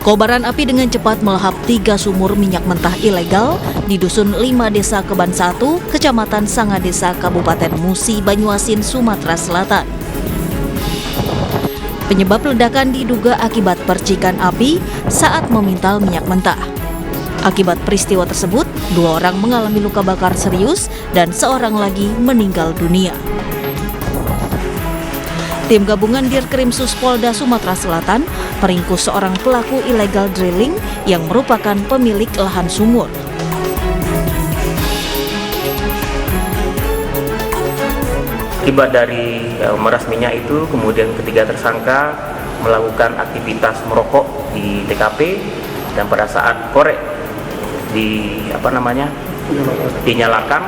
Kobaran api dengan cepat melahap 3 sumur minyak mentah ilegal di Dusun 5 Desa Keban 1, Kecamatan Sangadesa, Kabupaten Musi, Banyuasin, Sumatera Selatan. Penyebab ledakan diduga akibat percikan api saat memintal minyak mentah. Akibat peristiwa tersebut, 2 orang mengalami luka bakar serius dan seorang lagi meninggal dunia. Tim gabungan Dirkrimsus Polda Sumatera Selatan meringkus seorang pelaku illegal drilling yang merupakan pemilik lahan sumur. Akibat dari meras minyak itu, kemudian ketiga tersangka melakukan aktivitas merokok di TKP dan pada saat korek dinyalakan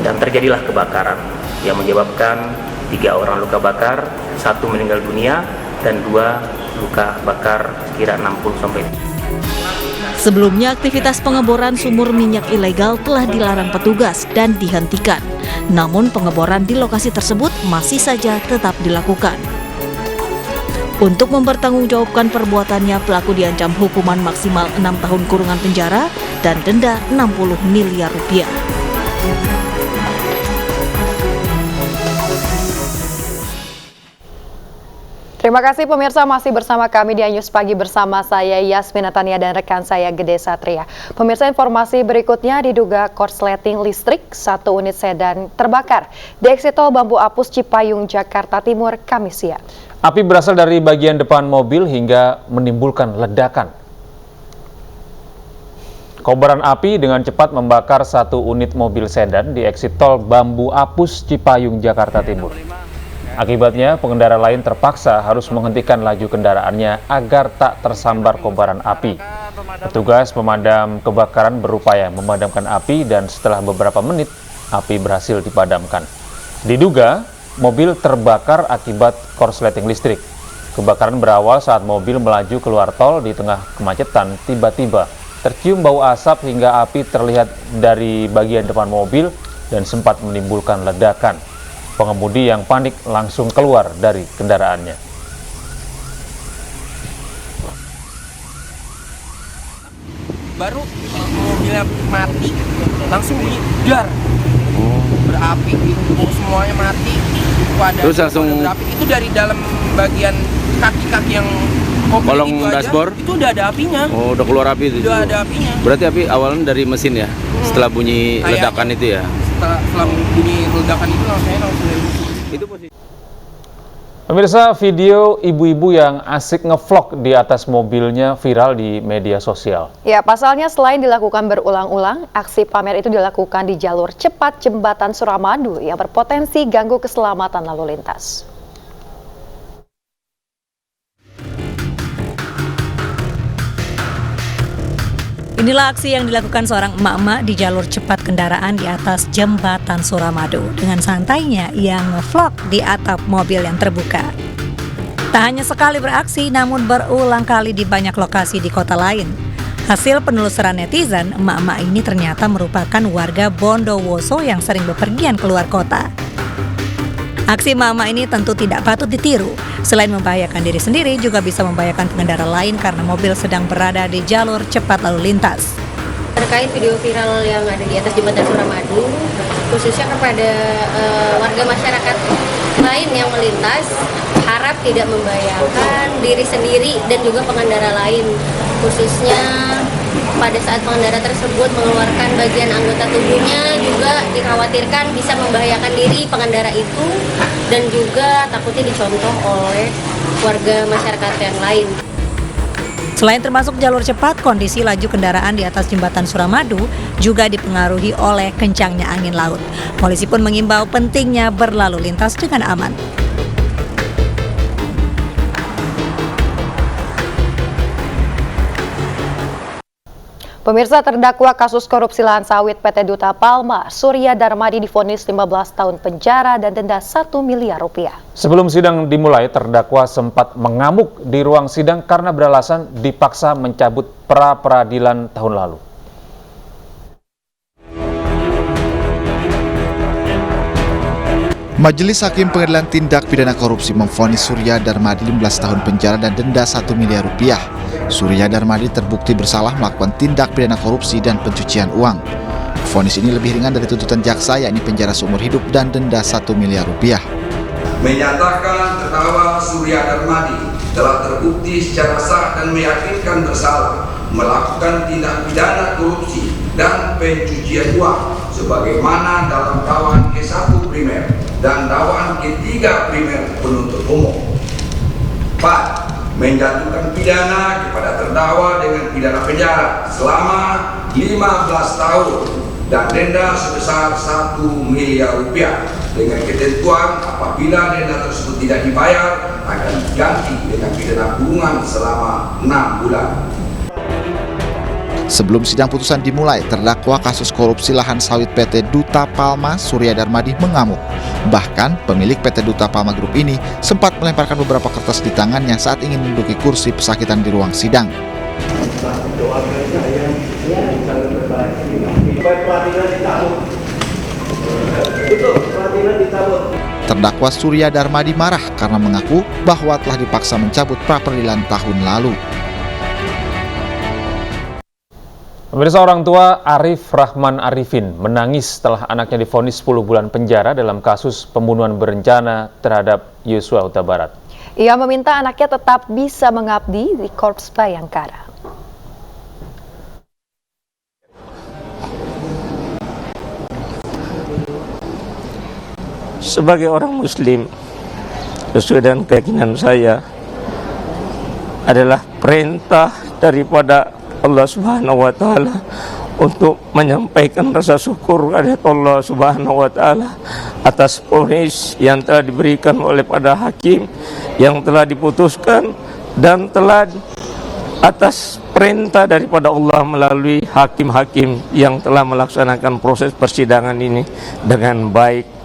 dan terjadilah kebakaran yang menyebabkan 3 orang luka bakar, 1 meninggal dunia dan 2 luka bakar kira 60 sampai. Sebelumnya, aktivitas pengeboran sumur minyak ilegal telah dilarang petugas dan dihentikan. Namun, pengeboran di lokasi tersebut masih saja tetap dilakukan. Untuk mempertanggungjawabkan perbuatannya, pelaku diancam hukuman maksimal 6 tahun kurungan penjara dan denda 60 miliar rupiah. Terima kasih pemirsa, masih bersama kami di News Pagi bersama saya Yasmin Natania dan rekan saya Gede Satria. Pemirsa, informasi berikutnya diduga korsleting listrik 1 unit sedan terbakar di eksit tol Bambu Apus Cipayung, Jakarta Timur, Kamis siang. Api berasal dari bagian depan mobil hingga menimbulkan ledakan. Kobaran api dengan cepat membakar 1 unit mobil sedan di eksit tol Bambu Apus Cipayung, Jakarta Timur. Akibatnya, pengendara lain terpaksa harus menghentikan laju kendaraannya agar tak tersambar kobaran api. Petugas pemadam kebakaran berupaya memadamkan api dan setelah beberapa menit, api berhasil dipadamkan. Diduga, mobil terbakar akibat korsleting listrik. Kebakaran berawal saat mobil melaju keluar tol di tengah kemacetan. Tiba-tiba tercium bau asap hingga api terlihat dari bagian depan mobil dan sempat menimbulkan ledakan. Pengemudi yang panik langsung keluar dari kendaraannya. Baru mobilnya mati, langsung bunyi dar, berapi, semuanya mati. Terus langsung berapi itu dari dalam bagian kaki-kaki yang kolong dashboard itu udah ada apinya. Oh, udah keluar api itu. Udah ada apinya. Berarti api awalnya dari mesin ya? Setelah bunyi ledakan itu ya? Setelah bunyi ledakan itu langsung dari mesin. Itu posisi. Pemirsa, video ibu-ibu yang asik ngevlog di atas mobilnya viral di media sosial. Ya, pasalnya selain dilakukan berulang-ulang, aksi pamer itu dilakukan di jalur cepat Jembatan Suramadu yang berpotensi ganggu keselamatan lalu lintas. Inilah aksi yang dilakukan seorang emak-emak di jalur cepat kendaraan di atas Jembatan Suramadu. Dengan santainya, ia nge-vlog di atap mobil yang terbuka. Tak hanya sekali beraksi, namun berulang kali di banyak lokasi di kota lain. Hasil penelusuran netizen, emak-emak ini ternyata merupakan warga Bondowoso yang sering bepergian keluar kota. Aksi emak-emak ini tentu tidak patut ditiru. Selain membahayakan diri sendiri, juga bisa membahayakan pengendara lain karena mobil sedang berada di jalur cepat lalu lintas. Terkait video viral yang ada di atas Jembatan Suramadu, khususnya kepada warga masyarakat lain yang melintas, harap tidak membahayakan diri sendiri dan juga pengendara lain, khususnya pada saat pengendara tersebut mengeluarkan bagian anggota tubuhnya, juga dikhawatirkan bisa membahayakan diri pengendara itu dan juga takutnya dicontoh oleh warga masyarakat yang lain. Selain termasuk jalur cepat, kondisi laju kendaraan di atas Jembatan Suramadu juga dipengaruhi oleh kencangnya angin laut. Polisi pun mengimbau pentingnya berlalu lintas dengan aman. Pemirsa, terdakwa kasus korupsi lahan sawit PT Duta Palma, Surya Darmadi divonis 15 tahun penjara dan denda 1 miliar rupiah. Sebelum sidang dimulai, terdakwa sempat mengamuk di ruang sidang karena beralasan dipaksa mencabut pra-peradilan tahun lalu. Majelis Hakim Pengadilan Tindak Pidana Korupsi memvonis Surya Darmadi 15 tahun penjara dan denda 1 miliar rupiah. Surya Darmadi terbukti bersalah melakukan tindak pidana korupsi dan pencucian uang. Vonis ini lebih ringan dari tuntutan jaksa, yakni penjara seumur hidup dan denda 1 miliar rupiah. Menyatakan terdakwa Surya Darmadi telah terbukti secara sah dan meyakinkan bersalah melakukan tindak pidana korupsi dan pencucian uang sebagaimana dalam dakwaan Ke-1 primer dan dakwaan Ke-3 primer penuntut umum. 4. Menjatuhkan pidana kepada terdakwa dengan pidana penjara selama 15 tahun dan denda sebesar 1 miliar rupiah dengan ketentuan apabila denda tersebut tidak dibayar akan diganti dengan pidana kurungan selama 6 bulan. Sebelum sidang putusan dimulai, terdakwa kasus korupsi lahan sawit PT Duta Palma, Surya Darmadi, mengamuk. Bahkan, pemilik PT Duta Palma Group ini sempat melemparkan beberapa kertas di tangannya saat ingin menduduki kursi pesakitan di ruang sidang. Terdakwa Surya Darmadi marah karena mengaku bahwa telah dipaksa mencabut pra-peradilan tahun lalu. Pemirsa, orang tua Arif Rahman Arifin menangis setelah anaknya divonis 10 bulan penjara dalam kasus pembunuhan berencana terhadap Yosua Huta Barat. Ia meminta anaknya tetap bisa mengabdi di Korps Bayangkara. Sebagai orang Muslim, sesuai dengan keyakinan saya, adalah perintah daripada Allah Subhanahu wa Ta'ala untuk menyampaikan rasa syukur kepada Allah Subhanahu wa Ta'ala atas vonis yang telah diberikan oleh pada hakim yang telah diputuskan dan telah atas perintah daripada Allah melalui hakim-hakim yang telah melaksanakan proses persidangan ini dengan baik.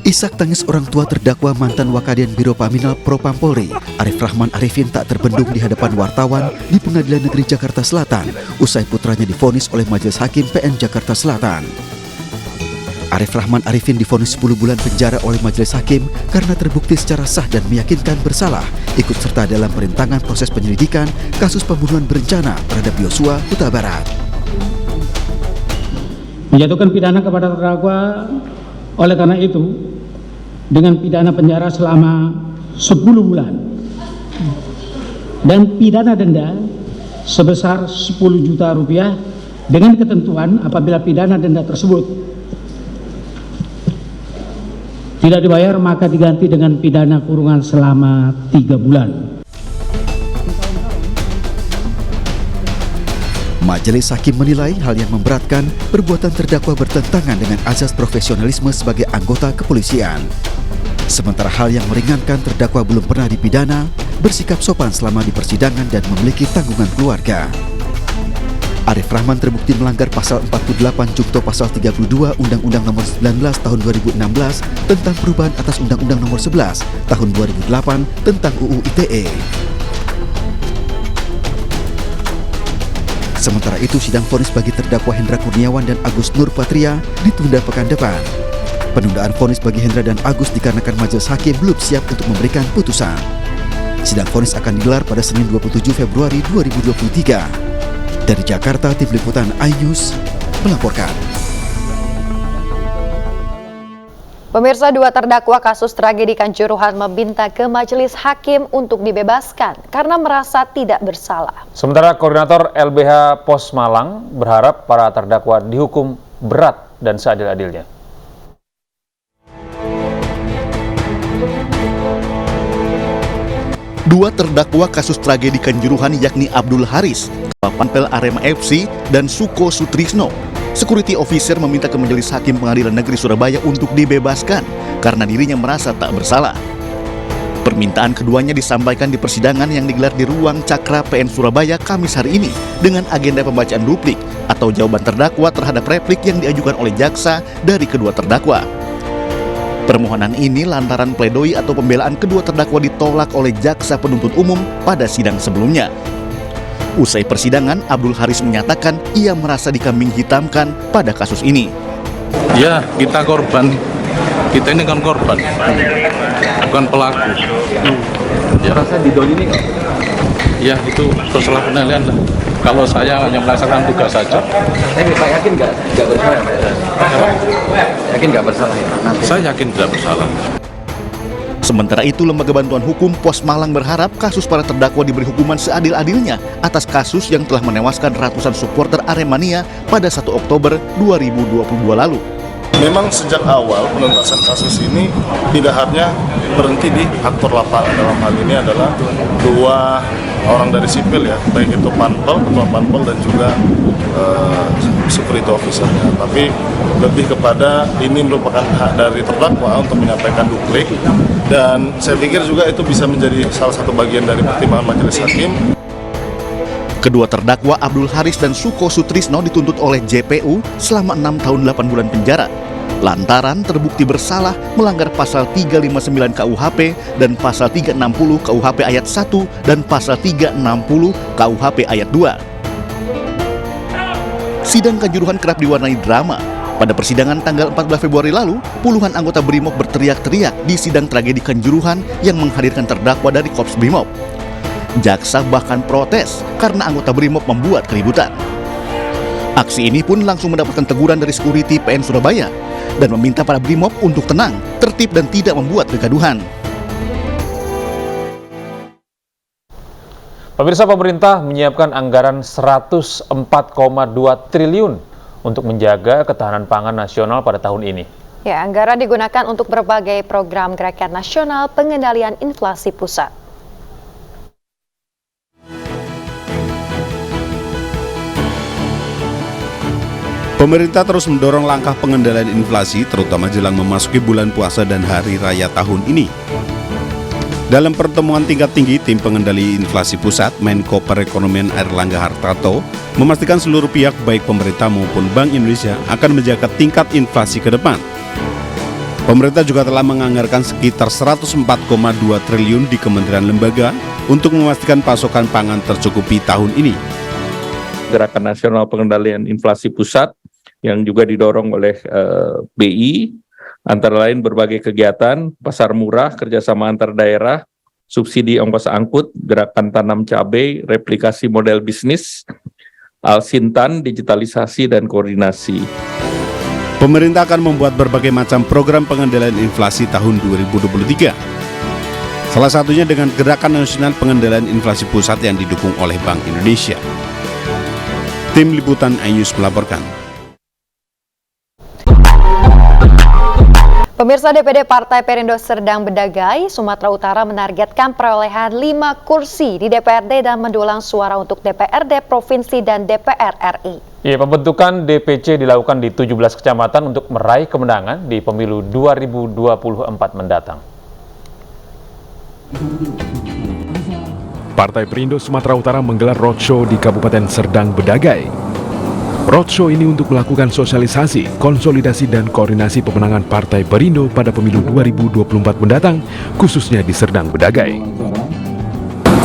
Isak tangis orang tua terdakwa mantan Wakadian Biro Paminal Propam Polri, Arif Rahman Arifin, tak terbendung di hadapan wartawan di Pengadilan Negeri Jakarta Selatan usai putranya divonis oleh Majelis Hakim PN Jakarta Selatan. Arif Rahman Arifin divonis 10 bulan penjara oleh Majelis Hakim karena terbukti secara sah dan meyakinkan bersalah ikut serta dalam perintangan proses penyelidikan kasus pembunuhan berencana terhadap Yosua Huta Barat. Menjatuhkan pidana kepada terdakwa oleh karena itu dengan pidana penjara selama 10 bulan dan pidana denda sebesar 10 juta rupiah dengan ketentuan apabila pidana denda tersebut tidak dibayar maka diganti dengan pidana kurungan selama 3 bulan. Majelis Hakim menilai hal yang memberatkan perbuatan terdakwa bertentangan dengan azas profesionalisme sebagai anggota kepolisian. Sementara hal yang meringankan terdakwa belum pernah dipidana, bersikap sopan selama di persidangan dan memiliki tanggungan keluarga. Arif Rahman terbukti melanggar pasal 48 Jungto pasal 32 Undang-Undang Nomor 19 Tahun 2016 tentang perubahan atas Undang-Undang Nomor 11 Tahun 2008 tentang UU ITE. Sementara itu, sidang vonis bagi terdakwa Hendra Kurniawan dan Agus Nur Patria ditunda pekan depan. Penundaan vonis bagi Hendra dan Agus dikarenakan Majelis Hakim belum siap untuk memberikan putusan. Sidang vonis akan digelar pada Senin 27 Februari 2023. Dari Jakarta, Tim Liputan iNews melaporkan. Pemirsa, 2 terdakwa kasus tragedi Kanjuruhan meminta ke Majelis Hakim untuk dibebaskan karena merasa tidak bersalah. Sementara Koordinator LBH Pos Malang berharap para terdakwa dihukum berat dan seadil-adilnya. Dua terdakwa kasus tragedi Kanjuruhan yakni Abdul Haris, Panpel Arema FC, dan Suko Sutrisno, security officer, meminta ke Majelis Hakim Pengadilan Negeri Surabaya untuk dibebaskan karena dirinya merasa tak bersalah. Permintaan keduanya disampaikan di persidangan yang digelar di Ruang Cakra PN Surabaya Kamis hari ini dengan agenda pembacaan duplik atau jawaban terdakwa terhadap replik yang diajukan oleh jaksa dari kedua terdakwa. Permohonan ini lantaran pledoi atau pembelaan kedua terdakwa ditolak oleh jaksa penuntut umum pada sidang sebelumnya. Usai persidangan, Abdul Haris menyatakan ia merasa dikambing hitamkan pada kasus ini. Ya, kita korban. Kita ini kan korban. bukan pelaku. Ya. Rasa didolimi nggak? Ya itu terserah penilaian lah. Kalau saya hanya melaksanakan tugas saja. Tapi Pak yakin nggak bersalah? Yakin nggak bersalah ya? Saya yakin tidak bersalah. Sementara itu, Lembaga Bantuan Hukum Pos Malang berharap kasus para terdakwa diberi hukuman seadil-adilnya atas kasus yang telah menewaskan ratusan supporter Aremania pada 1 Oktober 2022 lalu. Memang sejak awal penuntasan kasus ini tidak hanya berhenti di aktor lapangan. Dalam hal ini adalah 2 orang dari sipil ya, baik itu Panpel, Ketua Panpel dan juga security officer-nya. Tapi lebih kepada ini merupakan hak dari terdakwa untuk menyampaikan duplik, dan saya pikir juga itu bisa menjadi salah satu bagian dari pertimbangan majelis hakim. Kedua terdakwa Abdul Haris dan Suko Sutrisno dituntut oleh JPU selama 6 tahun 8 bulan penjara lantaran terbukti bersalah melanggar pasal 359 KUHP dan pasal 360 KUHP ayat 1 dan pasal 360 KUHP ayat 2. Sidang Kanjuruhan kerap diwarnai drama. Pada persidangan tanggal 14 Februari lalu, puluhan anggota BRIMOB berteriak-teriak di sidang tragedi Kanjuruhan yang menghadirkan terdakwa dari Korps BRIMOB. Jaksa bahkan protes karena anggota BRIMOB membuat keributan. Aksi ini pun langsung mendapatkan teguran dari security PN Surabaya dan meminta para BRIMOB untuk tenang, tertib dan tidak membuat kegaduhan. Pemirsa, pemerintah menyiapkan anggaran 104,2 triliun untuk menjaga ketahanan pangan nasional pada tahun ini. Ya, anggaran digunakan untuk berbagai program gerakan nasional pengendalian inflasi pusat. Pemerintah terus mendorong langkah pengendalian inflasi, terutama jelang memasuki bulan puasa dan hari raya tahun ini. Dalam pertemuan tingkat tinggi tim pengendali inflasi pusat, Menko Perekonomian Airlangga Hartarto memastikan seluruh pihak baik pemerintah maupun Bank Indonesia akan menjaga tingkat inflasi ke depan. Pemerintah juga telah menganggarkan sekitar 104,2 triliun di kementerian lembaga untuk memastikan pasokan pangan tercukupi tahun ini. Gerakan Nasional Pengendalian Inflasi Pusat yang juga didorong oleh BI, antara lain berbagai kegiatan, pasar murah, kerjasama antar daerah, subsidi ongkos angkut, gerakan tanam cabai, replikasi model bisnis, Al-Sintan, digitalisasi dan koordinasi. Pemerintah akan membuat berbagai macam program pengendalian inflasi tahun 2023. Salah satunya dengan Gerakan Nasional Pengendalian Inflasi Pusat yang didukung oleh Bank Indonesia. Tim Liputan iNews melaporkan. Pemirsa, DPD Partai Perindo Serdang Bedagai, Sumatera Utara menargetkan perolehan 5 kursi di DPRD dan mendulang suara untuk DPRD Provinsi dan DPR RI. Ya, pembentukan DPC dilakukan di 17 kecamatan untuk meraih kemenangan di pemilu 2024 mendatang. Partai Perindo Sumatera Utara menggelar roadshow di Kabupaten Serdang Bedagai. Roadshow ini untuk melakukan sosialisasi, konsolidasi, dan koordinasi pemenangan Partai Perindo pada pemilu 2024 mendatang, khususnya di Serdang Bedagai.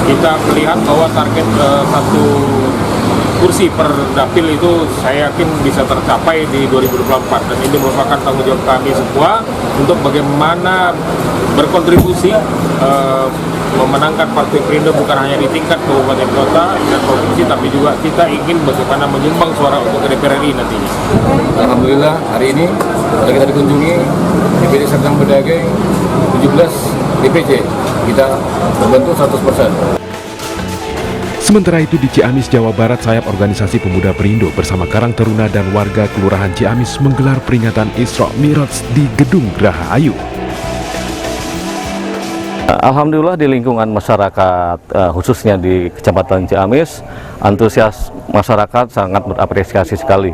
Kita melihat bahwa target 1 kursi per dapil itu saya yakin bisa tercapai di 2024, dan ini merupakan tanggung jawab kami semua untuk bagaimana berkontribusi memenangkan Partai Perindo bukan hanya di tingkat kabupaten kota dan provinsi, tapi juga kita ingin bagaimana menyumbang suara untuk DPR RI nantinya. Alhamdulillah hari ini setelah kita dikunjungi DPD Serdang Bedagai 17 DPC kita membentuk 100%. Sementara itu di Ciamis, Jawa Barat, sayap organisasi pemuda Perindo bersama Karang Taruna dan warga Kelurahan Ciamis menggelar peringatan Isra Mi'raj di Gedung Geraha Ayu. Alhamdulillah di lingkungan masyarakat, khususnya di Kecamatan Ciamis, antusias masyarakat sangat berapresiasi sekali.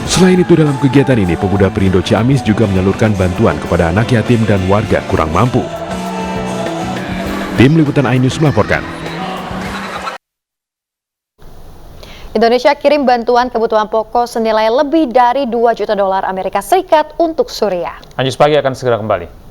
Selain itu, dalam kegiatan ini, pemuda Perindo Ciamis juga menyalurkan bantuan kepada anak yatim dan warga kurang mampu. Tim Liputan iNews melaporkan. Indonesia kirim bantuan kebutuhan pokok senilai lebih dari $2 juta Amerika Serikat untuk Suriah. iNews Pagi akan segera kembali.